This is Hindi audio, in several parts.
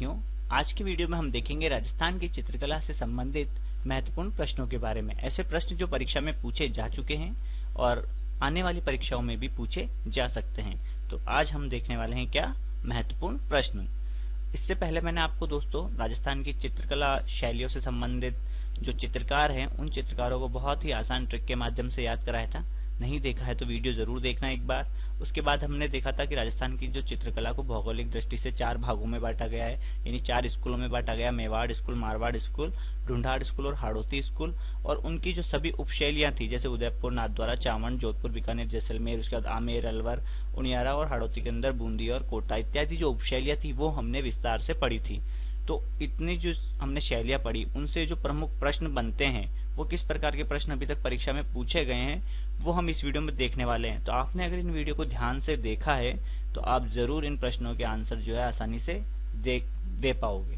साथियों, आज की वीडियो में हम देखेंगे राजस्थान की चित्रकला से संबंधित महत्वपूर्ण प्रश्नों के बारे में। ऐसे प्रश्न जो परीक्षा में पूछे जा चुके हैं और आने वाली परीक्षाओं में भी पूछे जा सकते हैं। तो आज हम देखने वाले हैं क्या महत्वपूर्ण प्रश्न। इससे पहले मैंने आपको दोस्तों राजस्थान की चित्रकला शैलियों से संबंधित जो चित्रकार हैं उन चित्रकारों को बहुत ही आसान ट्रिक के माध्यम से याद कराया था। नहीं देखा है तो वीडियो जरूर देखना एक बार। उसके बाद हमने देखा था कि राजस्थान की जो चित्रकला को भौगोलिक दृष्टि से 4 भागों में बांटा गया है, यानी 4 स्कूलों में बांटा गया। Mewar school, Marwar school, Dhundhar school और हाड़ौती स्कूल। और उनकी जो सभी उपशैलियां थी जैसे उदयपुर, नाथद्वारा, चावंड, जोधपुर, बीकानेर, जैसलमेर, उसके बाद आमेर, अलवर, उनियारा और हाड़ौती के अंदर बूंदी और कोटा इत्यादि जो उपशैलियां थी वो हमने विस्तार से पढ़ी थी। तो इतनी जो हमने शैलियां पढ़ी उनसे जो प्रमुख प्रश्न बनते हैं वो किस प्रकार के प्रश्न अभी तक परीक्षा में पूछे गए हैं वो हम इस वीडियो में देखने वाले हैं। तो आपने अगर इन वीडियो को ध्यान से देखा है तो आप जरूर इन प्रश्नों के आंसर जो है आसानी से दे पाओगे,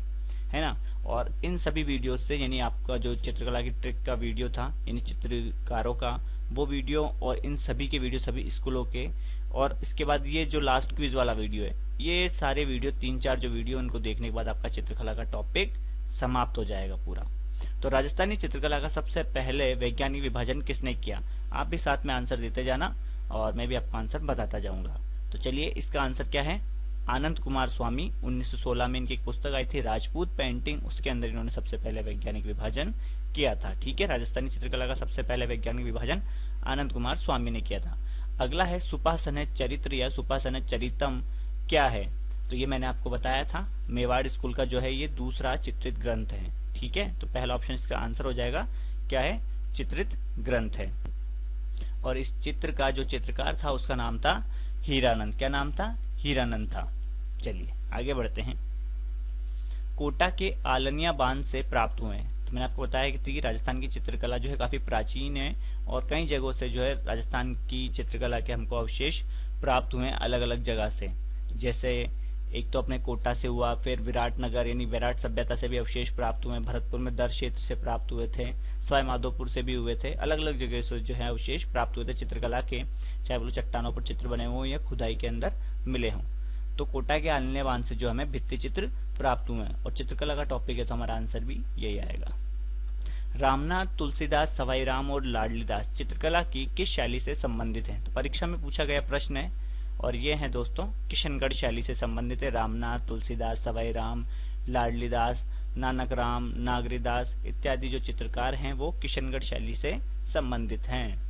है ना। और इन सभी वीडियो से यानी आपका जो चित्रकला की ट्रिक का वीडियो था यानी चित्रकारों का वो वीडियो और इन सभी के वीडियो सभी स्कूलों के, और इसके बाद ये जो लास्ट क्विज वाला वीडियो है, ये सारे वीडियो 3-4 जो वीडियो उनको देखने के बाद आपका चित्रकला का टॉपिक समाप्त हो जाएगा पूरा। तो राजस्थानी चित्रकला का सबसे पहले वैज्ञानिक विभाजन किसने किया? आप भी साथ में आंसर देते जाना और मैं भी आपको आंसर बताता जाऊंगा। तो चलिए इसका आंसर क्या है? आनंद कुमार स्वामी। 1916 में इनकी एक पुस्तक आई थी राजपूत पेंटिंग, उसके अंदर इन्होंने सबसे पहले वैज्ञानिक विभाजन किया था। ठीक है, राजस्थानी चित्रकला का सबसे पहले वैज्ञानिक विभाजन आनंद कुमार स्वामी ने किया था। अगला है सुपासनच चरित्र या सुपासनच चरितम क्या है? तो ये मैंने आपको बताया था, मेवाड़ स्कूल का जो है ये दूसरा चित्रित ग्रंथ है। ठीक है, तो पहला ऑप्शन इसका आंसर हो जाएगा क्या है? चित्रित ग्रंथ है। और इस चित्र का जो चित्रकार था उसका नाम था हीरानंद। क्या नाम था? हीरानंद था। चलिए आगे बढ़ते हैं। कोटा के आलनिया बांध से प्राप्त हुए हैं। तो मैंने आपको बताया कि राजस्थान की चित्रकला जो है काफी प्राचीन है और कई जगहों से जो है राजस्थान की चित्रकला के हमको अवशेष प्राप्त हुए हैं अलग अलग जगह से। जैसे एक तो अपने कोटा से हुआ, फिर विराटनगर यानी विराट सभ्यता से भी अवशेष प्राप्त हुए, भरतपुर में दर क्षेत्र से प्राप्त हुए थे, सवाई माधोपुर से भी हुए थे, अलग अलग जगह से जो है अवशेष प्राप्त हुए थे चित्रकला के, चाहे वो चट्टानों पर चित्र बने हों या खुदाई के अंदर मिले हों। तो कोटा के आलन्य बांध से जो हमें भित्ति चित्र प्राप्त हुए हैं और चित्रकला का टॉपिक है तो हमारा आंसर भी यही आएगा। रामनाथ, तुलसीदास, सवाईराम और लाडलीदास चित्रकला की किस शैली से संबंधित है? तो परीक्षा में पूछा गया प्रश्न है और ये है दोस्तों किशनगढ़ शैली से संबंधित है। रामनाथ, तुलसीदास, सवाईराम, लाडलीदास, नानकराम, नागरीदास इत्यादि जो चित्रकार हैं वो किशनगढ़ शैली से संबंधित हैं।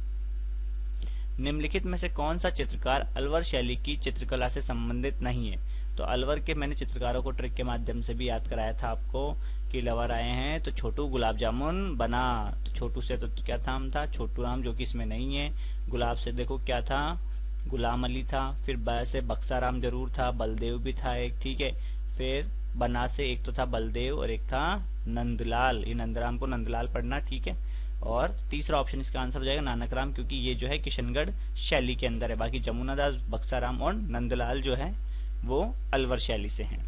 निम्नलिखित में से कौन सा चित्रकार अलवर शैली की चित्रकला से संबंधित नहीं है? तो अलवर के मैंने चित्रकारों को ट्रिक के माध्यम से भी याद कराया था आपको कि लवर आए हैं तो छोटू गुलाब जामुन बना। तो छोटू से तो क्या नाम था? छोटू राम, जो कि इसमें नहीं है। गुलाब से देखो क्या था? गुलाम अली था। फिर ब से बक्साराम जरूर था, बलदेव भी था एक। ठीक है, फिर बना से एक तो था बलदेव और एक था नंदलाल। ये नंदराम को नंदलाल पढ़ना। ठीक है, और तीसरा ऑप्शन इसका आंसर हो जाएगा नानकराम, क्योंकि ये जो है किशनगढ़ शैली के अंदर है। बाकी जमुनादास, बक्साराम और नंदलाल जो है वो अलवर शैली से हैं।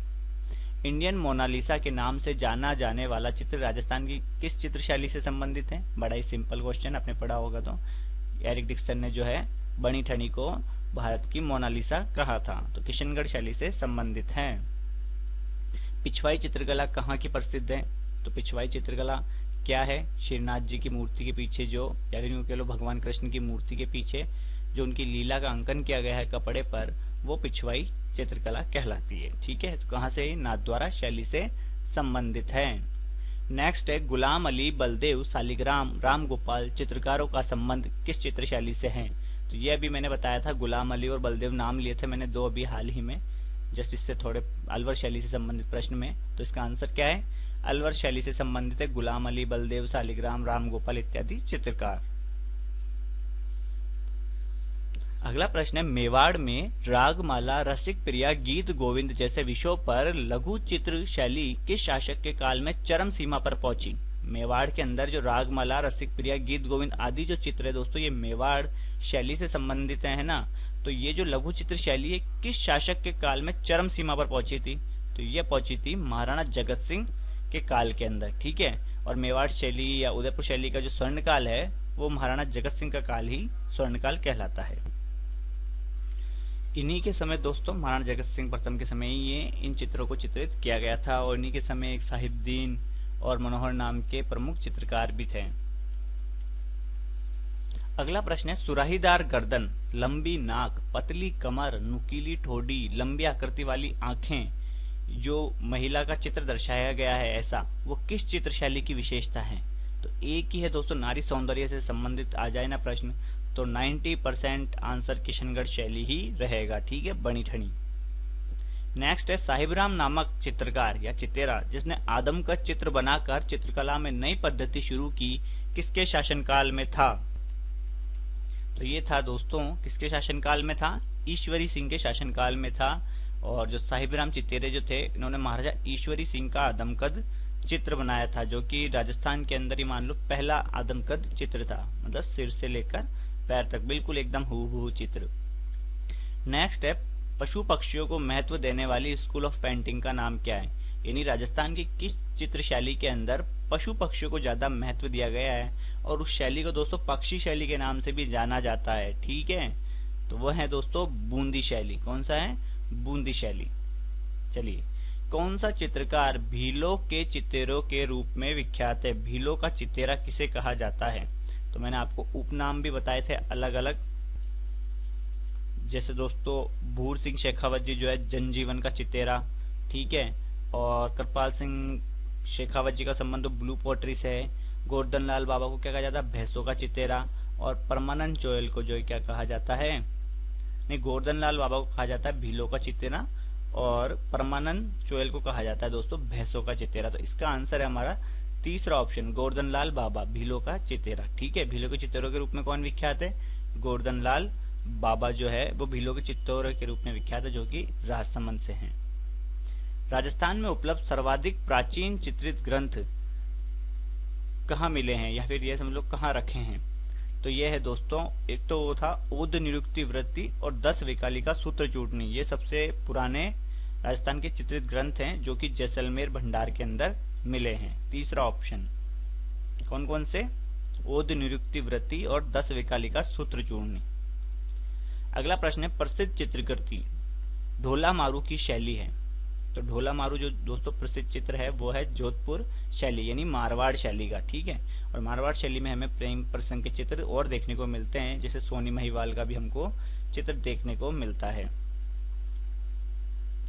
इंडियन मोनालिसा के नाम से जाना जाने वाला चित्र राजस्थान की किस चित्र शैली से संबंधित है? बड़ा ही सिंपल क्वेश्चन, आपने पढ़ा होगा। तो एरिक डिक्सन ने जो है बनी ठनी को भारत की मोनालिसा कहा था, तो किशनगढ़ शैली से संबंधित है। पिछवाई चित्रकला कहाँ की प्रसिद्ध है? तो पिछवाई चित्रकला क्या है? श्रीनाथ जी की मूर्ति के पीछे जो, या यूं कह लो भगवान कृष्ण की मूर्ति के पीछे जो उनकी लीला का अंकन किया गया है कपड़े पर, वो पिछवाई चित्रकला कहलाती है। ठीक है, तो कहाँ से? नाथद्वारा शैली से संबंधित है। नेक्स्ट है गुलाम अली, बलदेव, सालिग्राम, राम गोपाल चित्रकारों का संबंध किस चित्र शैली से है? तो ये अभी मैंने बताया था, गुलाम अली और बलदेव नाम लिए थे मैंने 2 अभी हाल ही में, जस्ट इससे थोड़े अलवर शैली से संबंधित प्रश्न में। तो इसका आंसर क्या है? अलवर शैली से संबंधित है गुलाम अली, बलदेव, सालिग्राम, राम गोपाल इत्यादि चित्रकार। अगला प्रश्न है मेवाड़ में रागमाला, रसिक प्रिया, गीत गोविंद जैसे विषयों पर लघु चित्र शैली किस शासक के काल में चरम सीमा पर पहुंची? मेवाड़ के अंदर जो रागमाला, रसिक प्रिया, गीत गोविंद आदि जो चित्र है दोस्तों ये मेवाड़ शैली से संबंधित है ना। तो ये जो लघु चित्र शैली है किस शासक के काल में चरम सीमा पर पहुंची थी? तो ये पहुंची थी महाराणा जगत सिंह के काल के अंदर। ठीक है, और मेवाड़ शैली या उदयपुर शैली का जो स्वर्णकाल है वो महाराणा जगत सिंह का काल ही स्वर्णकाल कहलाता है। इन्हीं के समय दोस्तों महाराणा जगत सिंह प्रथम के समय ही ये इन चित्रों को चित्रित किया गया था और इन्हीं के समय एक साहिबदीन और मनोहर नाम के प्रमुख चित्रकार भी थे। अगला प्रश्न है, सुराहीदार गर्दन, लंबी नाक, पतली कमर, नुकीली ठोड़ी, लंबी आकृति वाली आंखें जो महिला का चित्र दर्शाया गया है ऐसा, वो किस चित्र शैली की विशेषता है? तो एक ही है दोस्तों, नारी सौंदर्य से संबंधित आ जाए ना प्रश्न तो 90% आंसर किशनगढ़ शैली ही रहेगा। ठीक है, बनी ठनी। नेक्स्ट है, साहिबराम नामक चित्रकार या चितेरा जिसने आदम का चित्र बनाकर चित्रकला में नई पद्धति शुरू की, किसके शासनकाल में था? तो ये था दोस्तों, किसके शासनकाल में था? ईश्वरी सिंह के शासनकाल में था। और जो साहिबराम चितेरे जो थे, इन्होंने महाराजा ईश्वरी सिंह का आदमकद चित्र बनाया था, जो कि राजस्थान के अंदर ही मान लो पहला आदमकद चित्र था, मतलब सिर से लेकर पैर तक बिल्कुल एकदम हूबहू चित्र। नेक्स्ट है, पशु पक्षियों को महत्व देने वाली स्कूल ऑफ पेंटिंग का नाम क्या है? यानी राजस्थान की किस चित्र शैली के अंदर पशु पक्षियों को ज्यादा महत्व दिया गया है और उस शैली को दोस्तों पक्षी शैली के नाम से भी जाना जाता है। ठीक है, तो वह है दोस्तों बूंदी शैली। कौन सा है? बूंदी शैली। चलिए, कौन सा चित्रकार भीलों के चितेरों के रूप में विख्यात है? भीलों का चितेरा किसे कहा जाता है? तो मैंने आपको उपनाम भी बताए थे अलग अलग, जैसे दोस्तों भूर सिंह शेखावत जी जो है जनजीवन का चितेरा, ठीक है, और कृपाल सिंह शेखावत जी का संबंध ब्लू पोट्री से है। गोवर्धन लाल बाबा को क्या कहा जाता है? भैंसों का चितेरा। और परमानंद चोयल को जो है क्या कहा जाता है? नहीं, गोवर्धन लाल बाबा को कहा जाता है भीलों का चितेरा और परमानंद चोयल को कहा जाता है दोस्तों भैंसों का चितेरा। तो इसका आंसर है हमारा तीसरा ऑप्शन, गोवर्धन लाल बाबा, भीलों का चितेरा। ठीक है, भीलों के चितेरों के रूप में कौन विख्यात है? गोवर्धन लाल बाबा जो है वो भीलों के चित्तौर के रूप में विख्यात है, जो कि राजसमंद से हैं। राजस्थान में उपलब्ध सर्वाधिक प्राचीन चित्रित ग्रंथ कहाँ मिले हैं, या फिर ये समझ लो कहाँ रखे हैं? तो ये है दोस्तों, एक तो वो था ओद निरुक्ति वृत्ति और 10 विकालिका सूत्र चूटनी। ये सबसे पुराने राजस्थान के चित्रित ग्रंथ हैं जो कि जैसलमेर भंडार के अंदर मिले हैं। तीसरा ऑप्शन कौन कौन से? ओद निरुक्ति वृत्ति और 10 विकालिका सूत्र चूर्णी। अगला प्रश्न है, प्रसिद्ध चित्रकृति ढोला मारू की शैली है। तो ढोला मारू जो दोस्तों प्रसिद्ध चित्र है वो है जोधपुर शैली यानी मारवाड़ शैली का। ठीक है, और मारवाड़ शैली में हमें प्रेम प्रसंग के चित्र और देखने को मिलते हैं, जैसे सोनी महिवाल का भी हमको चित्र देखने को मिलता है।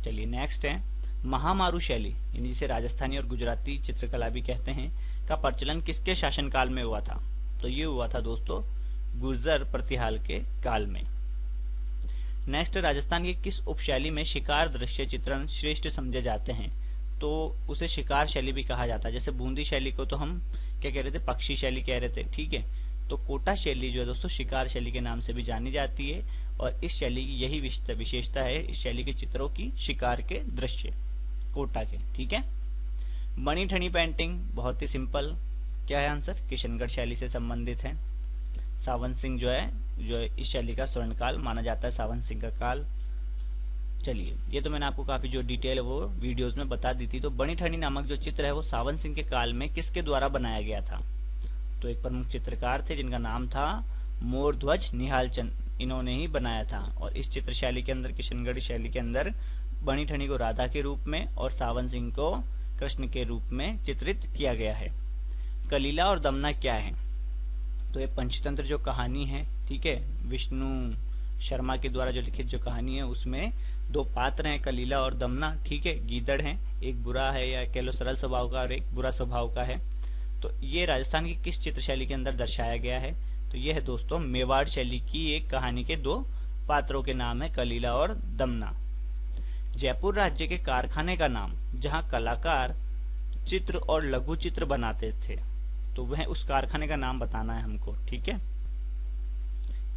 चलिए नेक्स्ट है, महामारू शैली यानी जिसे राजस्थानी और गुजराती चित्रकला भी कहते हैं का प्रचलन किसके शासनकाल में हुआ था? तो ये हुआ था दोस्तों गुर्जर प्रतिहाल के काल में। नेक्स्ट, राजस्थान की किस उपशैली में शिकार दृश्य चित्रण श्रेष्ठ समझे जाते हैं? तो उसे शिकार शैली भी कहा जाता है। जैसे बूंदी शैली को तो हम क्या कह रहे थे? पक्षी शैली कह रहे थे। ठीक है, तो कोटा शैली जो है दोस्तों शिकार शैली के नाम से भी जानी जाती है और इस शैली की यही विशेषता है, इस शैली के चित्रों की शिकार के दृश्य कोटा के। ठीक है, बनी ठनी पेंटिंग बहुत ही सिंपल, क्या है आंसर? किशनगढ़ शैली से संबंधित है। सावन सिंह जो है इस शैली का स्वर्णकाल माना जाता है, सावन सिंह का काल। चलिए, ये तो मैंने आपको काफी जो डिटेल है वो वीडियोस में बता दी थी। तो बनी ठनी नामक जो चित्र है वो सावन सिंह के काल में किसके द्वारा बनाया गया था? तो एक प्रमुख चित्रकार थे जिनका नाम था मोरध्वज निहाल चंद, इन्होंने ही बनाया था। और इस चित्र शैली के अंदर, किशनगढ़ शैली के अंदर बनी ठनी को राधा के रूप में और सावन सिंह को कृष्ण के रूप में चित्रित किया गया है। कलीला और दमना क्या है? तो ये पंचतंत्र जो कहानी है, ठीक है, विष्णु शर्मा के द्वारा जो लिखित जो कहानी है उसमें दो पात्र हैं, कलीला और दमना। ठीक है, गीदड़ है, एक बुरा है या कह लो सरल स्वभाव का और एक बुरा स्वभाव का है। तो ये राजस्थान की किस चित्र शैली के अंदर दर्शाया गया है? तो ये है दोस्तों मेवाड़ शैली की एक कहानी के दो पात्रों के नाम है कलीला और दमना। जयपुर राज्य के कारखाने का नाम जहाँ कलाकार चित्र और लघु चित्र बनाते थे, तो वह उस कारखाने का नाम बताना है हमको। ठीक है,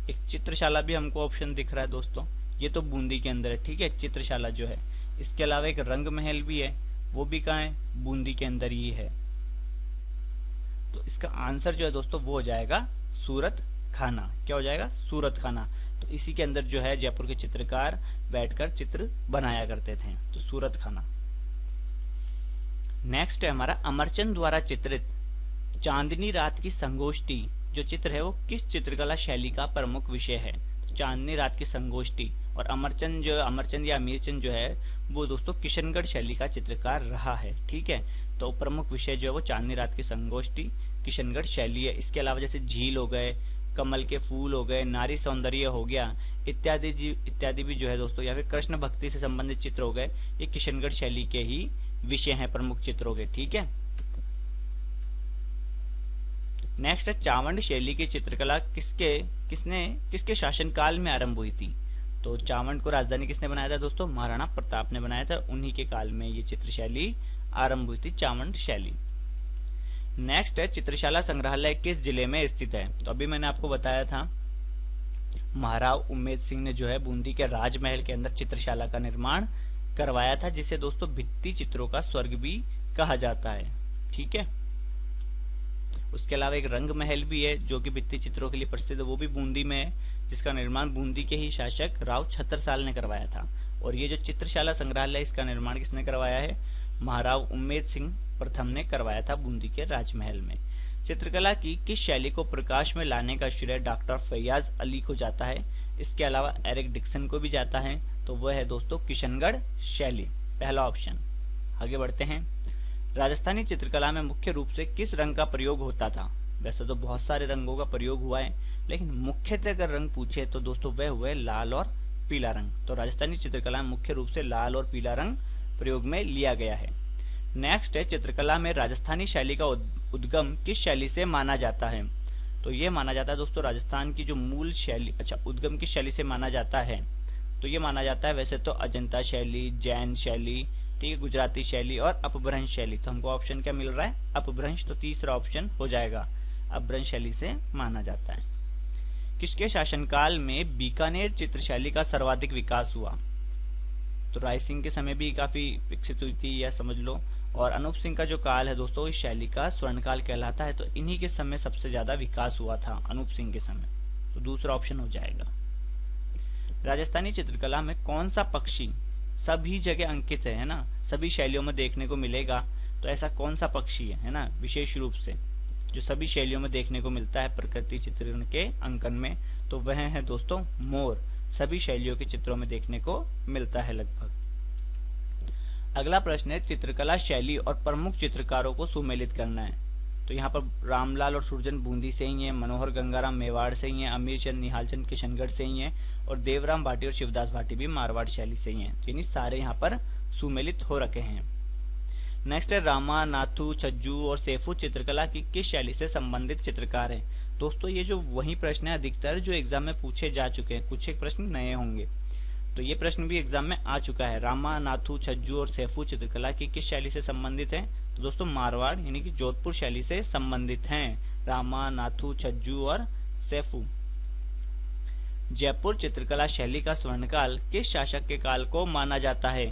एक चित्रशाला भी हमको ऑप्शन दिख रहा है दोस्तों, ये तो बूंदी के अंदर है। ठीक है, चित्रशाला जो है, इसके अलावा एक रंग महल भी है, वो भी कहाँ है? बूंदी के अंदर ही है। तो इसका आंसर जो है दोस्तों वो हो जाएगा सूरत खाना। क्या हो जाएगा? सूरत खाना। तो इसी के अंदर जो है जयपुर के चित्रकार बैठकर चित्र बनाया करते थे, तो सूरत खाना। नेक्स्ट है हमारा अमरचंद द्वारा चित्रित चांदनी रात की संगोष्ठी जो चित्र है वो किस चित्रकला शैली का प्रमुख विषय है? चांदनी रात की संगोष्ठी और अमरचंद या अमीरचंद जो है वो दोस्तों किशनगढ़ शैली का चित्रकार रहा है। ठीक है, तो प्रमुख विषय जो है वो चांदनी रात की संगोष्ठी किशनगढ़ शैली है। इसके अलावा जैसे झील हो गए, कमल के फूल हो गए, नारी सौंदर्य हो गया, इत्यादि भी जो है दोस्तों, या फिर कृष्ण भक्ति से संबंधित चित्र हो गए, ये किशनगढ़ शैली के ही विषय हैं प्रमुख चित्रों के। ठीक है, नेक्स्ट है चावंड शैली की चित्रकला किसके शासनकाल में आरंभ हुई थी। तो चावंड को राजधानी किसने बनाया था दोस्तों, महाराणा प्रताप ने बनाया था, उन्हीं के काल में ये चित्र शैली आरंभ हुई थी, चावंड शैली। नेक्स्ट है चित्रशाला संग्रहालय किस जिले में स्थित है। तो अभी मैंने आपको बताया था महाराव उम्मेद सिंह ने जो है बूंदी के राजमहल के अंदर चित्रशाला का निर्माण करवाया था, जिसे दोस्तों भित्ति चित्रों का स्वर्ग भी कहा जाता है। ठीक है, उसके अलावा एक रंग महल भी है जो कि भित्ति चित्रों के लिए प्रसिद्ध है, वो भी बूंदी में है, जिसका निर्माण बूंदी के ही शासक राव छत्रसाल ने करवाया था। और ये जो चित्रशाला संग्रहालय, इसका निर्माण किसने करवाया है, महाराव उम्मेद सिंह प्रथम ने करवाया था बूंदी के राजमहल में। चित्रकला की किस शैली को प्रकाश में लाने का श्रेय डॉक्टर फैयाज अली को जाता है। इसके अलावा एरिक डिक्सन को भी जाता है, तो वह है दोस्तों किशनगढ़ शैली, पहला ऑप्शन। आगे बढ़ते हैं, राजस्थानी चित्रकला में मुख्य रूप से किस रंग का प्रयोग होता था। वैसे तो बहुत सारे रंगों का प्रयोग हुआ है, लेकिन मुख्यतः अगर रंग पूछे तो दोस्तों वह हुए लाल और पीला रंग। तो राजस्थानी चित्रकला में मुख्य रूप से लाल और पीला रंग प्रयोग में लिया गया है। नेक्स्ट है चित्रकला में राजस्थानी शैली का उद्गम किस शैली से माना जाता है। तो ये माना जाता है दोस्तों राजस्थान की जो मूल शैली, उद्गम किस शैली से माना जाता है, तो ये माना जाता है वैसे तो अजंता शैली, जैन शैली, ठीक है, गुजराती शैली और अपभ्रंश शैली। तो हमको ऑप्शन क्या मिल रहा है, अपभ्रंश, तो तीसरा ऑप्शन हो जाएगा, अपभ्रंश शैली से माना जाता है। किसके शासनकाल में बीकानेर चित्रशैली का सर्वाधिक विकास हुआ। तो राय सिंह के समय भी काफी विकसित हुई थी, यह समझ लो। और अनूप सिंह का जो काल है दोस्तों इस शैली का स्वर्णकाल कहलाता है, तो इन्हीं के समय सबसे ज्यादा विकास हुआ था, अनूप सिंह के समय, तो दूसरा ऑप्शन हो जाएगा। राजस्थानी चित्रकला में कौन सा पक्षी सभी जगह अंकित है ना, सभी शैलियों में देखने को मिलेगा, तो ऐसा कौन सा पक्षी है ना विशेष रूप से जो सभी शैलियों में देखने को मिलता है प्रकृति चित्रण के अंकन में, तो वह है दोस्तों मोर, सभी शैलियों के चित्रों में देखने को मिलता है लगभग। अगला प्रश्न है चित्रकला शैली और प्रमुख चित्रकारों को सुमेलित करना है। तो यहाँ पर रामलाल और सुरजन बूंदी से ही है, मनोहर गंगाराम मेवाड़ से ही है, अमीरचंद निहालचंद किशनगढ़ से ही है, और देवराम भाटी और शिवदास भाटी भी मारवाड़ शैली से ही है। यानी सारे यहाँ पर सुमेलित हो रखे हैं। नेक्स्ट है रामा, नाथू, छज्जू और सेफू चित्रकला की किस शैली से संबंधित चित्रकार है। दोस्तों ये जो वही प्रश्न है अधिकतर जो एग्जाम में पूछे जा चुके हैं, कुछ एक प्रश्न नए होंगे, तो ये प्रश्न भी एग्जाम में आ चुका है। रामा, नाथू, छज्जू और सेफू चित्रकला की किस शैली से संबंधित है, तो दोस्तों मारवाड़ यानी कि जोधपुर शैली से संबंधित हैं रामा, नाथू, छज्जू और सेफू। जयपुर चित्रकला शैली का स्वर्णकाल किस शासक के काल को माना जाता है।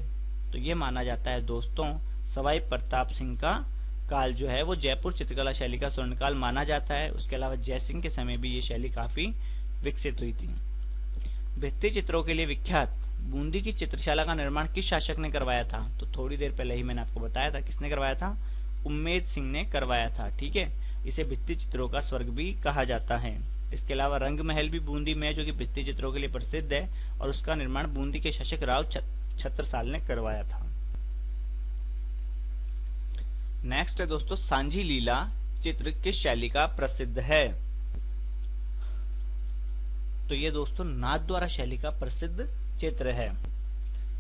तो ये माना जाता है दोस्तों सवाई प्रताप सिंह का काल जो है वो जयपुर चित्रकला शैली का स्वर्णकाल माना जाता है। उसके अलावा जयसिंह के समय भी ये शैली काफी विकसित हुई थी। भित्ति चित्रों के लिए विख्यात बूंदी की चित्रशाला का निर्माण किस शासक ने करवाया था। तो थोड़ी देर पहले ही मैंने आपको बताया था किसने करवाया था, उम्मेद सिंह ने करवाया था। ठीक है, इसे भित्ति चित्रों का स्वर्ग भी कहा जाता है। इसके अलावा रंग महल भी बूंदी में है जो कि भित्ति चित्रों के लिए प्रसिद्ध है, और उसका निर्माण बूंदी के शासक राव छत्रसाल ने करवाया था। नेक्स्ट है दोस्तों सांझी लीला चित्र किस शैली का प्रसिद्ध है। तो ये दोस्तों नाथद्वारा शैली का प्रसिद्ध चित्र है,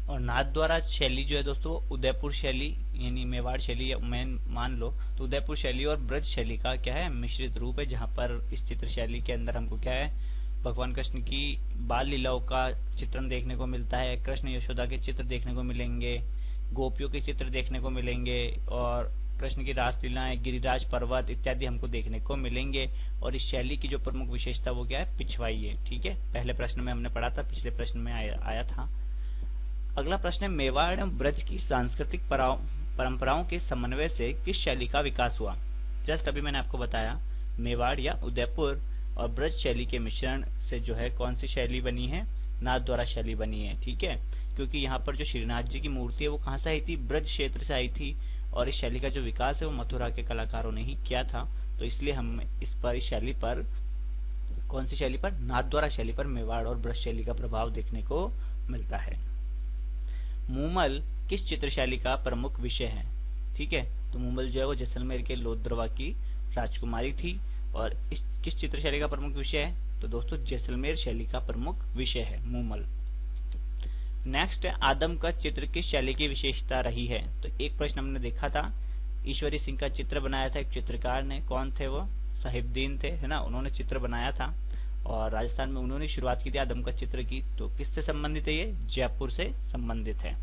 और नाथद्वारा शैली जो है दोस्तों उदयपुर शैली यानी मेवाड़ शैली मान लो तो उदयपुर शैली और ब्रज शैली का क्या है मिश्रित रूप है, जहाँ पर इस चित्र शैली के अंदर हमको क्या है भगवान कृष्ण की बाल लीलाओं का चित्रण देखने को मिलता है, कृष्ण यशोदा के चित्र देखने को मिलेंगे, गोपियों के चित्र देखने को मिलेंगे, और कृष्ण की रासलीलाएं, गिरिराज पर्वत इत्यादि हमको देखने को मिलेंगे। और इस शैली की जो प्रमुख विशेषता वो क्या है, पिछवाई है। ठीक है, पहले प्रश्न में हमने पढ़ा था, पिछले प्रश्न में आया था। अगला प्रश्न है मेवाड़ एवं ब्रज की सांस्कृतिक परंपराओं के समन्वय से किस शैली का विकास हुआ। जस्ट अभी मैंने आपको बताया मेवाड़ या उदयपुर और ब्रज शैली के मिश्रण से जो है कौन सी शैली बनी है, नाथद्वारा शैली बनी है। ठीक है, क्योंकि यहाँ पर जो श्रीनाथ जी की मूर्ति है वो कहाँ से आई थी, ब्रज क्षेत्र से आई थी, और इस शैली का जो विकास है वो मथुरा के कलाकारों ने ही किया था। तो इसलिए हम इस शैली पर कौन सी शैली पर, नाथद्वारा शैली पर मेवाड़ और ब्रज शैली का प्रभाव देखने को मिलता है। मूमल किस चित्र शैली का प्रमुख विषय है? ठीक है, तो मूमल जो है वो जैसलमेर के लोहद्रवा की राजकुमारी थी और इस किस चित्र शैली का प्रमुख विषय है? तो दोस्तों जैसलमेर शैली का प्रमुख विषय है मूमल। नेक्स्ट है, आदम का चित्र किस शैली की विशेषता रही है? तो एक प्रश्न हमने देखा था, ईश्वरी सिंह का चित्र बनाया था एक चित्रकार ने, कौन थे वो? साहिबदीन थे, है ना, उन्होंने चित्र बनाया था और राजस्थान में उन्होंने शुरुआत की थी आदम का चित्र की। तो किससे संबंधित है ये? जयपुर से संबंधित है।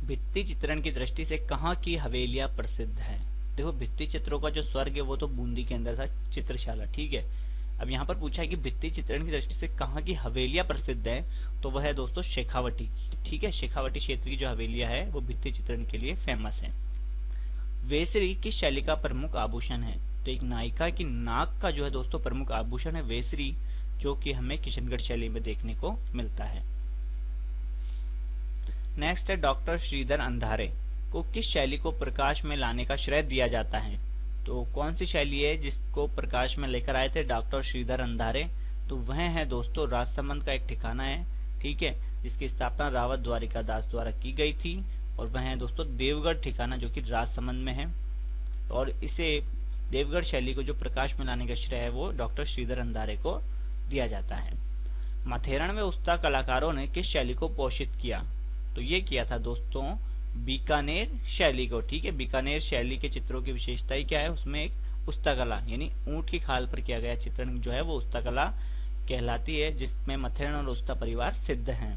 भित्ति चित्रण की दृष्टि से कहाँ की हवेलियां प्रसिद्ध है? देखो भित्ति चित्रों का जो स्वर्ग है वो तो बूंदी के अंदर था, चित्रशाला, ठीक है। अब यहाँ पर पूछा है कि भित्ति चित्रण की दृष्टि से कहाँ की हवेलियां प्रसिद्ध है, तो वह है दोस्तों शेखावटी की, ठीक है। शेखावटी क्षेत्र की जो हवेलियां है वो भित्ति चित्रण के लिए फेमस है। वेसरी किस शैली का प्रमुख आभूषण है? तो एक नायिका की नाक का जो है दोस्तों प्रमुख आभूषण है वेसरी, जो कि हमें किशनगढ़ शैली में देखने को मिलता है। नेक्स्ट है, डॉक्टर श्रीधर अंधारे को किस शैली को प्रकाश में लाने का श्रेय दिया जाता है? तो कौन सी शैली है जिसको प्रकाश में लेकर आए थे डॉक्टर श्रीधर अंधारे? तो वह है दोस्तों राजसमंद का एक ठिकाना है, ठीक है, जिसकी स्थापना रावत द्वारिका दास द्वारा की गई थी और वह है दोस्तों देवगढ़ ठिकाना जो कि राजसमंद में है। और इसे देवगढ़ शैली को जो प्रकाश में लाने का श्रेय है वो डॉक्टर श्रीधर अंधारे को दिया जाता है। माथेरन में उस्ता कलाकारों ने किस शैली को पोषित किया? तो ये किया था दोस्तों बीकानेर शैली को, ठीक है। बीकानेर शैली के चित्रों की विशेषता ही क्या है? उसमें एक उस्ता कला यानी ऊंट की खाल पर किया गया चित्रण जो है वो उस्ता कला कहलाती है, जिसमें मथेरन और उस्ता परिवार सिद्ध हैं।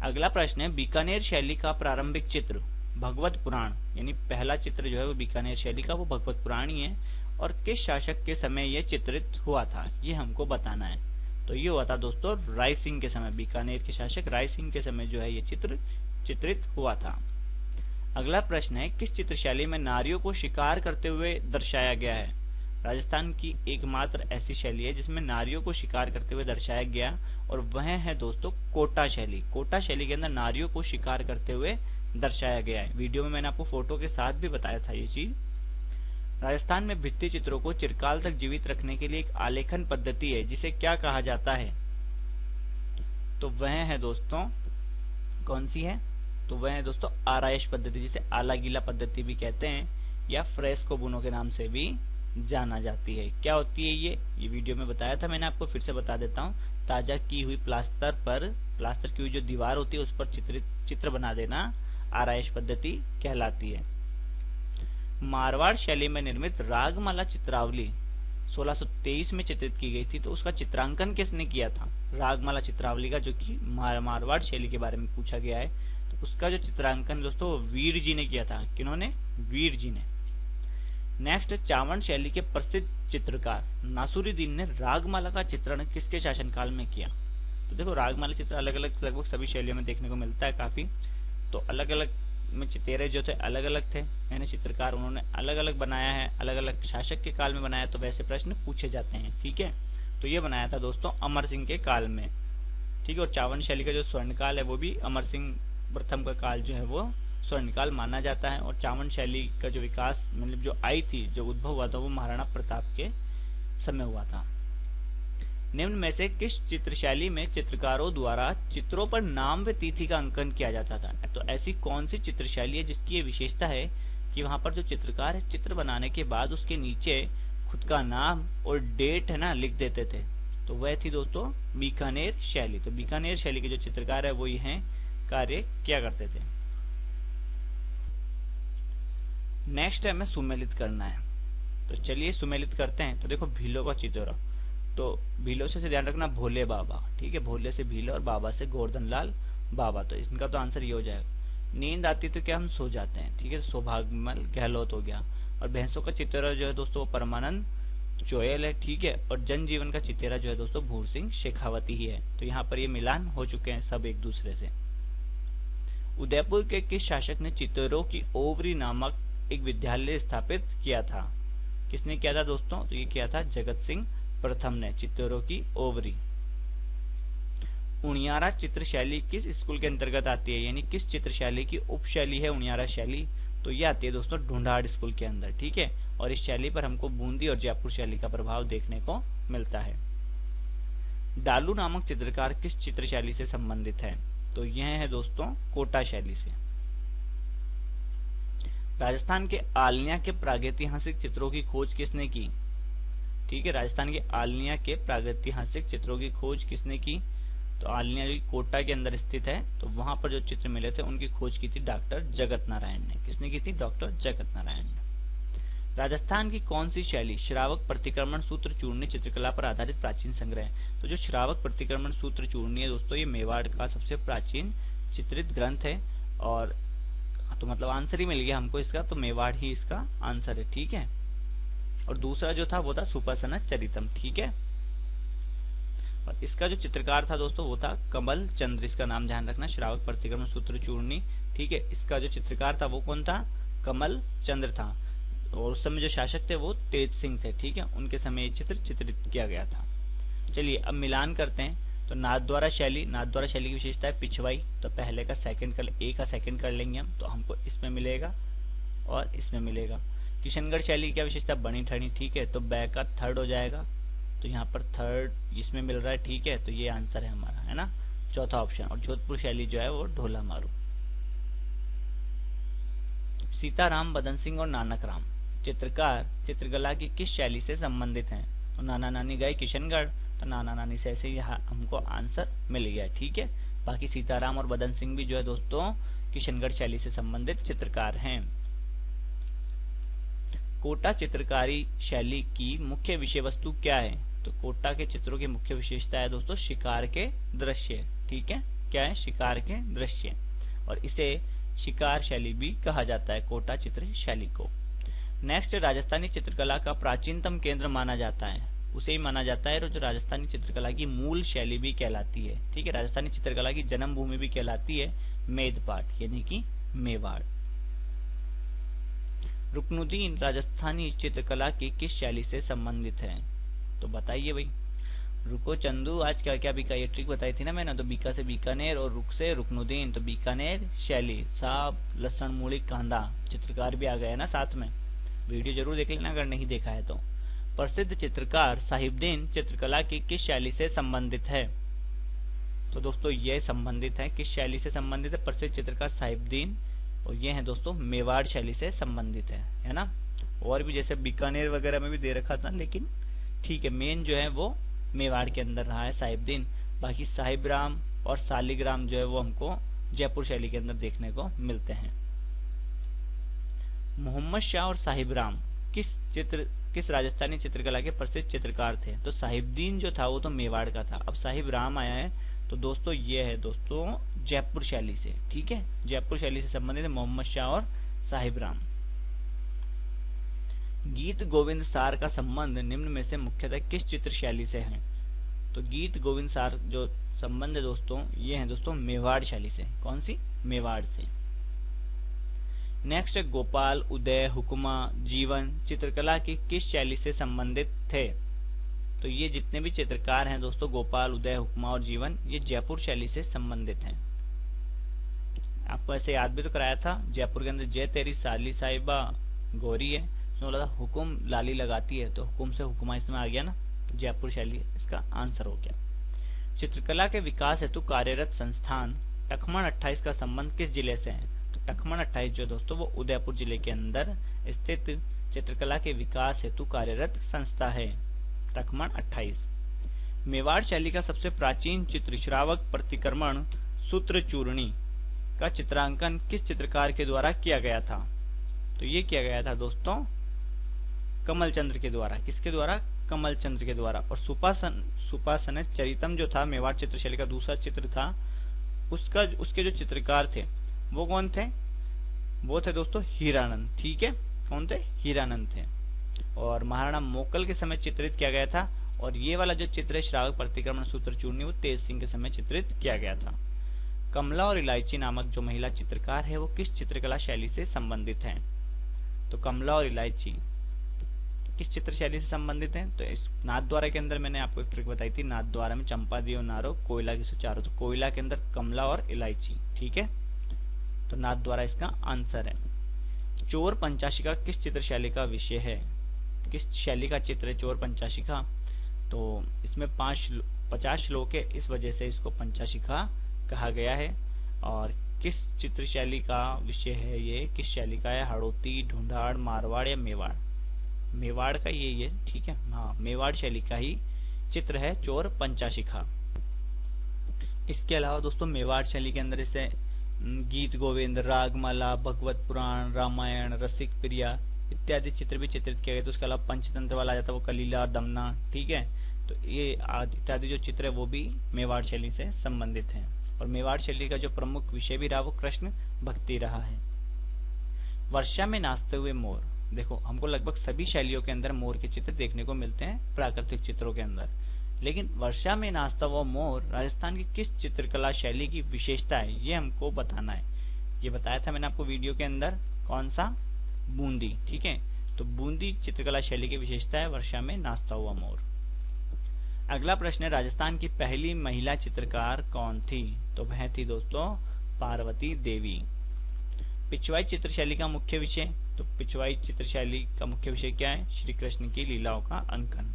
अगला प्रश्न है, बीकानेर शैली का प्रारंभिक चित्र भगवत पुराण यानी पहला चित्र जो है वो बीकानेर शैली का वो भगवत पुराण ही है और किस शासक के समय यह चित्रित हुआ था, ये हमको बताना है। तो ये हुआ था दोस्तों राय सिंह के समय, बीकानेर के शासक राय सिंह के समय जो है ये चित्र चित्रित हुआ था। अगला प्रश्न है, किस चित्र शैली में नारियों को शिकार करते हुए दर्शाया गया है? राजस्थान की एकमात्र ऐसी शैली है जिसमें नारियों को शिकार करते हुए दर्शाया गया और वह है दोस्तों कोटा शैली। कोटा शैली के अंदर नारियों को शिकार करते हुए दर्शाया गया है। वीडियो में मैंने आपको फोटो के साथ भी बताया था ये चीज। राजस्थान में भित्ति चित्रों को चिरकाल तक जीवित रखने के लिए एक आलेखन पद्धति है जिसे क्या कहा जाता है? तो वह है दोस्तों, कौन सी है? तो वह है दोस्तों आराइश पद्धति, जिसे आला गीला पद्धति भी कहते हैं या फ्रेस्को बुनो के नाम से भी जाना जाती है। क्या होती है ये वीडियो में बताया था मैंने, आपको फिर से बता देता हूँ। ताजा की हुई प्लास्टर की हुई जो दीवार होती है उस पर चित्र बना देना आराइश पद्धति कहलाती है। मारवाड़ शैली में निर्मित रागमाला चित्रावली 1623 में चित्रित की गई थी, तो उसका चित्रांकन किसने किया था? रागमाला चित्रावली का, जो कि मारवाड़ शैली के बारे में पूछा गया है, तो उसका जो चित्रांकन दोस्तों वीर जी ने किया था। किन्होंने? वीर जी ने। नेक्स्ट, चावंड शैली के प्रसिद्ध चित्रकार नासुरुद्दीन ने रागमाला का चित्रण किसके शासनकाल में किया? तो देखो रागमाला चित्र अलग अलग लगभग सभी शैलियों में देखने को मिलता है काफी, तो अलग अलग में चितेरे जो थे अलग अलग थे, यानी चित्रकार उन्होंने अलग अलग बनाया है, अलग अलग शासक के काल में बनाया, तो वैसे प्रश्न पूछे जाते हैं, ठीक है। तो ये बनाया था दोस्तों अमर सिंह के काल में, ठीक है। और चावंड शैली का जो स्वर्णकाल है वो भी अमर सिंह प्रथम का काल जो है वो स्वर्णकाल माना जाता है। और चावंड शैली का जो विकास मतलब जो आई थी, जो उद्भव हुआ था, वो महाराणा प्रताप के समय हुआ था। निम्न में से किस चित्रशैली में चित्रकारों द्वारा चित्रों पर नाम व तिथि का अंकन किया जाता था? तो ऐसी कौन सी चित्रशैली है जिसकी ये विशेषता है कि वहां पर जो चित्रकार है चित्र बनाने के बाद उसके नीचे खुद का नाम और डेट है ना लिख देते थे? तो वह थी दोस्तों बीकानेर शैली। तो बीकानेर शैली के जो चित्रकार है वो यह कार्य किया करते थे। नेक्स्ट है हमें सुमेलित करना है, तो चलिए सुमेलित करते हैं। तो देखो भीलों का चित्तौरा, तो भीलों से ध्यान रखना भोले बाबा, ठीक है। भोले से भीलो और बाबा से गोवर्धन लाल बाबा, तो इनका तो आंसर ये हो जाएगा। नींद आती तो क्या हम सो जाते हैं, ठीक है, सौभाग्यमल गहलोत हो गया। और भैंसों का चित्तौरा जो है दोस्तों परमानंद चोयल है, ठीक है। और जनजीवन का चित्तौरा जो है दोस्तों भूर सिंह शेखावती ही है। तो यहाँ पर ये मिलान हो चुके हैं सब एक दूसरे से। उदयपुर के किस शासक ने चित्तौरों की ओवरी नामक एक विद्यालय स्थापित किया था? किसने किया था दोस्तों? तो ये किया था जगत सिंह प्रथम ने, चित्तौरों की ओवरी। उनियारा चित्र शैली किस स्कूल के अंतर्गत आती है, यानी किस चित्र शैली की उपशैली है उनियारा शैली? तो ये आती है दोस्तों ढूंढाड़ स्कूल के अंदर, ठीक है। और इस शैली पर हमको बूंदी और जयपुर शैली का प्रभाव देखने को मिलता है। डालू नामक चित्रकार किस चित्र शैली से संबंधित है? तो यह है दोस्तों कोटा शैली से। राजस्थान के आलनिया के प्रागैतिहासिक चित्रों की खोज किसने की? ठीक है, राजस्थान के आलनिया के प्रागैतिहासिक चित्रों की खोज किसने की? तो आलनिया जो कोटा के अंदर स्थित है, तो वहां पर जो चित्र मिले थे उनकी खोज की थी डॉक्टर जगत नारायण ने। किसने की थी? डॉक्टर जगत नारायण ने। राजस्थान की कौन सी शैली श्रावक प्रतिक्रमण सूत्र चूर्णी चित्रकला पर आधारित प्राचीन संग्रह है? तो जो श्रावक प्रतिक्रमण सूत्र चूर्णी है दोस्तों, ये मेवाड़ का सबसे प्राचीन चित्रित ग्रंथ है। और तो मतलब आंसर ही मिल गया हमको इसका, तो मेवाड़ ही इसका आंसर है। ठीक है, और दूसरा जो था वो था सुपासना चरितम। ठीक है, और इसका जो चित्रकार था दोस्तों वो था कमल चंद्र। इसका नाम ध्यान रखना, श्रावक प्रतिक्रमण सूत्र चूर्णी। ठीक है, इसका जो चित्रकार था वो कौन था? कमल चंद्र था। और उस समय जो शासक थे वो तेज सिंह थे। ठीक है, उनके समय ये चित्र चित्रित किया गया था। चलिए अब मिलान करते हैं। तो नाथद्वारा शैली, नाथद्वारा शैली की विशेषता है पिछवाई। तो पहले का सेकंड कर, ए का सेकंड कर लेंगे हम, तो हमको इसमें मिलेगा और इसमें मिलेगा। किशनगढ़ शैली की क्या विशेषता? बनी ठनी। ठीक है, तो बै का थर्ड हो जाएगा, तो यहाँ पर थर्ड इसमें मिल रहा है। ठीक है, तो ये आंसर है हमारा, है ना, चौथा ऑप्शन। और जोधपुर शैली जो है वो ढोला मारू। सीताराम, बदन सिंह और नानक राम चित्रकार चित्रकला की किस शैली से संबंधित हैं? तो नाना नानी गए किशनगढ़, तो नाना नानी से ऐसे ही हमको आंसर मिल गया। ठीक है, बाकी सीताराम और बदन सिंह भी जो है दोस्तों किशनगढ़ शैली से संबंधित चित्रकार हैं। कोटा चित्रकारी शैली की मुख्य विषय वस्तु क्या है? तो कोटा के चित्रों की मुख्य विशेषता है दोस्तों शिकार के दृश्य। ठीक है, क्या है? शिकार के दृश्य, और इसे शिकार शैली भी कहा जाता है, कोटा चित्र शैली को। नेक्स्ट, राजस्थानी चित्रकला का प्राचीनतम केंद्र माना जाता है, उसे ही माना जाता है, और जो राजस्थानी चित्रकला की मूल शैली भी कहलाती है। ठीक है, राजस्थानी चित्रकला की जन्मभूमि भी कहलाती है मेदपाट, यानी कि मेवाड़। रुकनुद्दीन राजस्थानी चित्रकला की किस शैली से संबंधित है? तो बताइए भाई। रुको चंदू, आज क्या क्या बीका, ये ट्रिक बताई थी ना मैंने। तो बीका से बीकानेर और रुक से रुकनुद्दीन, तो बीकानेर शैली। साब, लसन, मूली, कांदा, चित्रकार भी आ गए ना साथ में। वीडियो जरूर देख लेना अगर नहीं देखा है तो। प्रसिद्ध चित्रकार साहिबदीन चित्रकला की किस शैली से संबंधित है? तो दोस्तों ये संबंधित है, किस शैली से संबंधित है? प्रसिद्ध चित्रकार साहिबदीन, और ये है दोस्तों मेवाड़ शैली से संबंधित है ना। और भी जैसे बीकानेर वगैरह में भी दे रखा था, लेकिन ठीक है, मेन जो है वो मेवाड़ के अंदर रहा है साहिबदीन। बाकी साहिबराम और सालिग्राम जो है वो हमको जयपुर शैली के अंदर देखने को मिलते हैं। मोहम्मद शाह और साहिबराम किस राजस्थानी चित्रकला के प्रसिद्ध चित्रकार थे? तो साहिबदीन जो था वो तो मेवाड़ का था। अब साहिबराम आया है, तो दोस्तों ये है दोस्तों जयपुर शैली से। ठीक है, जयपुर शैली से संबंधित है मोहम्मद शाह और साहिबराम। गीत गोविंद सार का संबंध निम्न में से मुख्यतः किस चित्र शैली से है? तो गीत गोविंद सार जो संबंध है दोस्तों, ये है दोस्तों मेवाड़ शैली से। कौन सी? मेवाड़ से। नेक्स्ट, गोपाल, उदय, हुकुमा, जीवन चित्रकला की किस शैली से संबंधित थे? तो ये जितने भी चित्रकार हैं दोस्तों, गोपाल, उदय, हुकुमा और जीवन, ये जयपुर शैली से संबंधित हैं। आपको ऐसे याद भी तो कराया था, जयपुर के अंदर जय तेरी साली साहिबा गौरी है, उसमें बोला था हुकुम लाली लगाती है, तो हुकुम से हुकुमा इसमें आ गया ना, जयपुर शैली इसका आंसर हो गया। चित्रकला के विकास हेतु कार्यरत संस्थान टखमन 28 का संबंध किस जिले से है? तो टखमन 28 जो दोस्तों वो उदयपुर जिले के अंदर स्थित चित्रकला के विकास हेतु कार्यरत संस्था है, टखमन 28। मेवाड़ शैली का सबसे प्राचीन चित्र श्रावक प्रतिक्रमण सूत्र चूर्णी का चित्रांकन किस चित्रकार के द्वारा किया गया था? तो ये किया गया था दोस्तों कमल चंद्र के द्वारा। किसके द्वारा? कमल चंद्र के द्वारा। और सुपासन चरितम जो था मेवाड़ चित्रशैली का दूसरा चित्र था, उसके जो चित्रकार थे वो कौन थे? वो थे दोस्तों हीरानंद। ठीक है, कौन थे? हीरानंद थे। और महाराणा मोकल के समय चित्रित किया गया था। और ये वाला जो चित्र है श्रावक प्रतिक्रमण सूत्र चूर्णी, वो तेज सिंह के समय चित्रित किया गया था। कमला और इलायची नामक जो महिला चित्रकार है वो किस चित्रकला शैली से संबंधित है? तो कमला और इलायची किस चित्र शैली से संबंधित है? तो इस नाथद्वारा के अंदर मैंने आपको एक ट्रिक बताई थी, नाथद्वारा में चंपा दियो नारो कोयला की सुचारो, तो कोयला के अंदर कमला और इलायची। ठीक है, तो नाथद्वारा इसका आंसर है। चोर पंचाशिका किस चित्र शैली का विषय है? किस शैली का चित्र है चोर पंचाशिका? तो इसमें 50 श्लोक है, इस वजह से इसको पंचाशिखा कहा गया है। और किस चित्र शैली का विषय है ये, किस शैली का है, हड़ौती, ढूंढाड़, मारवाड़ या मेवाड़? मेवाड़ का ये ठीक है, हाँ मेवाड़ शैली का ही चित्र है चोर पंचाशिखा। इसके अलावा दोस्तों मेवाड़ शैली के अंदर इसे गीत गोविंद, रागमाला, भगवत पुराण, रामायण, रसिक प्रिया इत्यादि चित्र भी चित्रित किए गए। तो उसके अलावा पंचतंत्र वाला आ जाता है, वो कलीला, दमना, ठीक है। तो ये इत्यादि जो चित्र है वो भी मेवाड़ शैली से संबंधित है। और मेवाड़ शैली का जो प्रमुख विषय भी रहा वो कृष्ण भक्ति रहा है। वर्षा में नाचते हुए मोर, देखो हमको लगभग सभी शैलियों के अंदर मोर के चित्र देखने को मिलते हैं प्राकृतिक चित्रों के अंदर, लेकिन वर्षा में नाचता हुआ मोर राजस्थान की किस चित्रकला शैली की विशेषता है, ये हमको बताना है। ये बताया था मैंने आपको वीडियो के अंदर, कौन सा, बूंदी, ठीक है। तो बूंदी चित्रकला शैली की विशेषता है वर्षा में नाचता हुआ मोर। अगला प्रश्न है, राजस्थान की पहली महिला चित्रकार कौन थी? तो वह थी दोस्तों पार्वती देवी। पिछवाई चित्र शैली का मुख्य विषय, तो पिछवाई चित्र शैली का मुख्य विषय क्या है? श्री कृष्ण की लीलाओं का अंकन।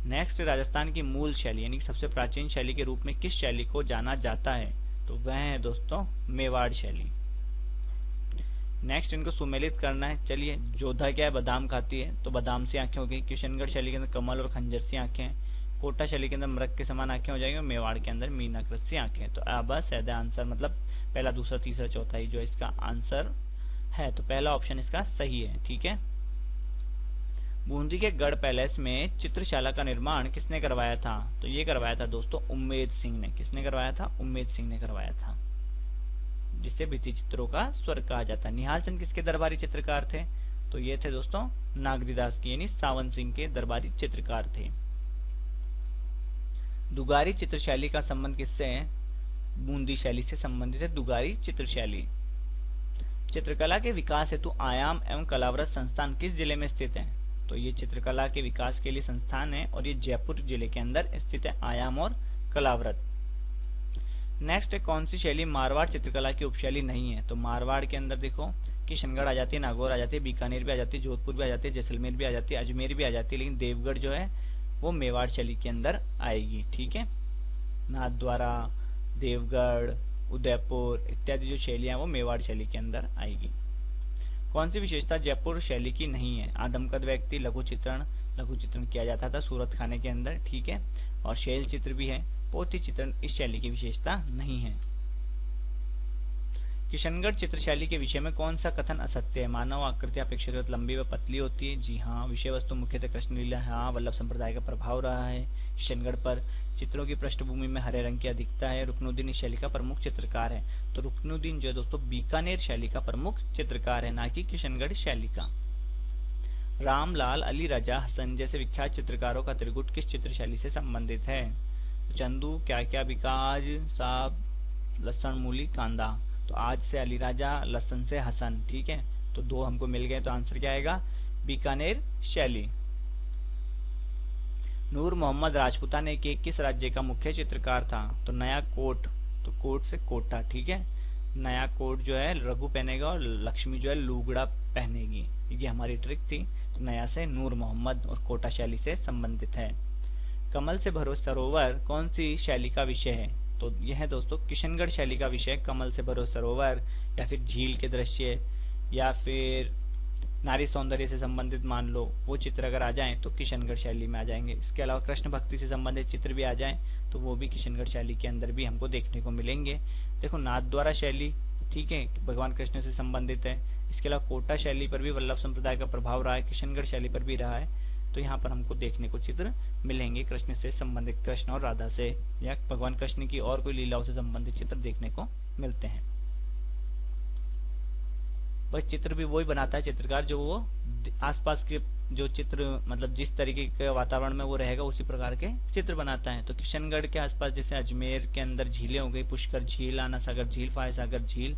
नेक्स्ट, राजस्थान की मूल शैली यानी कि सबसे प्राचीन शैली के रूप में किस शैली को जाना जाता है? तो वह है दोस्तों मेवाड़ शैली। नेक्स्ट, इनको सुमेलित करना है। चलिए, जोधा क्या है? बादाम खाती है, तो बादाम सी आंखें हो गई। किशनगढ़ शैली के अंदर कमल और खंजर सी आंखें। कोटा शैली के अंदर मृग के समान आंखें हो जाएंगी। और मेवाड़ के अंदर मीनाकृत सी आंखें। तो अब सीधा आंसर, मतलब पहला, दूसरा, तीसरा, चौथा ही जो इसका आंसर है, तो पहला ऑप्शन इसका सही है, ठीक है। बूंदी के गढ़ पैलेस में चित्रशाला का निर्माण किसने करवाया था? तो ये करवाया था दोस्तों उम्मेद सिंह ने। किसने करवाया था? उम्मेद सिंह ने करवाया था, जिससे भित्ति चित्रों का स्वर्ग कहा जाता है। निहाल चंद किसके दरबारी चित्रकार थे? तो ये थे दोस्तों नागरीदास की यानी सावन सिंह के दरबारी चित्रकार थे। दुगारी चित्रशैली का संबंध किससे है? बूंदी शैली से संबंधित है दुगारी चित्रशैली। चित्रकला के विकास हेतु आयाम एवं कलाव्रत संस्थान किस जिले में स्थित है? तो ये चित्रकला के विकास के लिए संस्थान है और ये जयपुर जिले के अंदर स्थित है, आयाम और कलाव्रत। नेक्स्ट है, कौन सी शैली मारवाड़ चित्रकला की उपशैली नहीं है? तो मारवाड़ के अंदर देखो किशनगढ़ आ जाती है, नागौर आ जाती है, बीकानेर भी आ जाती है, जोधपुर भी आ जाती है, जैसलमेर भी आ जाती है, अजमेर भी आ जाती है, लेकिन देवगढ़ जो है वो मेवाड़ शैली के अंदर आएगी, ठीक है। नाथद्वारा, देवगढ़, उदयपुर इत्यादि जो शैलियां वो मेवाड़ शैली के अंदर आएगी। कौन सी विशेषता जयपुर शैली की नहीं है? आदमकद व्यक्ति, लघु चित्रण किया जाता था सूरत खाने के अंदर, ठीक है। और शैल चित्र भी है। पोथी चित्रण इस शैली की विशेषता नहीं है। किशनगढ़ चित्रशैली के विषय में कौन सा कथन असत्य है? मानव आकृति अपेक्षाकृत लंबी व पतली होती है। जी हाँ। विषय वस्तु मुख्यतः कृष्ण लीला, हाँ। वल्लभ संप्रदाय का प्रभाव रहा है किशनगढ़ पर। चित्रों की पृष्ठभूमि में हरे रंग की अधिकता है। रुकनुद्दीन इस शैली का प्रमुख चित्रकार है। तो रुकनुद्दीन जो है दोस्तों बीकानेर शैली का प्रमुख चित्रकार है, ना कि किशनगढ़ शैली का। रामलाल, अली राजा, हसन जैसे विख्यात चित्रकारों का त्रिगुट किस चित्र शैली से संबंधित है? चंदू, क्या क्या बिका आज, साहब, लहसुन, मूली, कांदा। तो आज से अली राजा, लहसुन से हसन, ठीक है। तो दो हमको मिल गए, तो आंसर क्या आएगा? बीकानेर शैली। नूर मोहम्मद राजपूताने के किस राज्य का मुख्य चित्रकार था? तो नया कोट, तो कोट से कोटा, ठीक है। नया कोट जो है रघु पहनेगा और लक्ष्मी जो है लुगड़ा पहनेगी, ये हमारी ट्रिक थी। तो नया से नूर मोहम्मद और कोटा शैली से संबंधित है। कमल से भरो सरोवर कौन सी शैली का विषय है? तो यह है दोस्तों किशनगढ़ शैली का विषय। कमल से भरो सरोवर या फिर झील के दृश्य या फिर नारी सौंदर्य से संबंधित मान लो वो चित्र अगर आ जाएं तो किशनगढ़ शैली में आ जाएंगे। इसके अलावा कृष्ण भक्ति से संबंधित चित्र भी आ जाएं तो वो भी किशनगढ़ शैली के अंदर भी हमको देखने को मिलेंगे। देखो नाथद्वारा शैली, ठीक है, भगवान कृष्ण से संबंधित है। इसके अलावा कोटा शैली पर भी वल्लभ संप्रदाय का प्रभाव रहा है, किशनगढ़ शैली पर भी रहा है। तो यहाँ पर हमको देखने को चित्र मिलेंगे कृष्ण से संबंधित, कृष्ण और राधा से या भगवान कृष्ण की और कोई लीलाओं से संबंधित चित्र देखने को मिलते हैं। बस चित्र भी वही बनाता है चित्रकार जो वो आसपास के जो चित्र, मतलब जिस तरीके के वातावरण में वो रहेगा उसी प्रकार के चित्र बनाता है। तो किशनगढ़ के आसपास जैसे अजमेर के अंदर झीलें हो गई, पुष्कर झील, आना सागर झील, फाय सागर झील,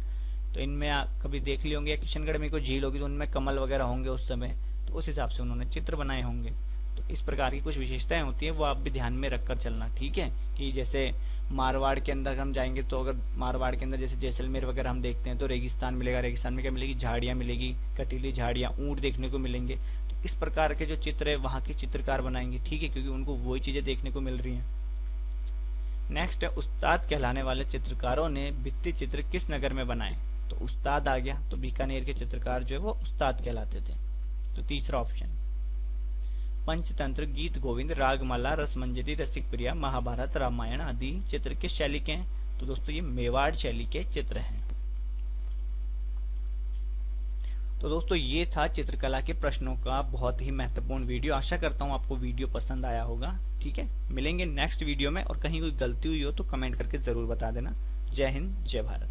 तो इनमें कभी देख ली होंगे। किशनगढ़ में कोई झील होगी तो उनमें कमल वगैरह होंगे उस समय, तो उस हिसाब से उन्होंने चित्र बनाए होंगे। तो इस प्रकार की कुछ विशेषताएं होती है, वो आप भी ध्यान में रखकर चलना, ठीक है। कि जैसे मारवाड़ के अंदर हम जाएंगे तो अगर मारवाड़ के अंदर जैसे जैसलमेर वगैरह हम देखते हैं तो रेगिस्तान मिलेगा, रेगिस्तान में क्या मिलेगी? झाड़ियाँ मिलेगी, कटीली झाड़ियाँ, ऊँट देखने को मिलेंगे। तो इस प्रकार के जो चित्र है वहां के चित्रकार बनाएंगे, ठीक है, क्योंकि उनको वही चीजें देखने को मिल रही हैं। नेक्स्ट है उस्ताद कहलाने वाले चित्रकारों ने भित्ति चित्र किस नगर में बनाए? तो उस्ताद आ गया, तो बीकानेर के चित्रकार जो है वो उस्ताद कहलाते थे। तो तीसरा ऑप्शन। पंचतंत्र, गीत गोविंद, रागमाला, रसमंजरी, रसिक प्रिया, महाभारत, रामायण आदि चित्र किस शैली के हैं? तो दोस्तों ये मेवाड़ शैली के चित्र हैं। तो दोस्तों ये था चित्रकला के प्रश्नों का बहुत ही महत्वपूर्ण वीडियो। आशा करता हूँ आपको वीडियो पसंद आया होगा। ठीक है, मिलेंगे नेक्स्ट वीडियो में, और कहीं कोई गलती हुई हो तो कमेंट करके जरूर बता देना। जय हिंद, जय भारत।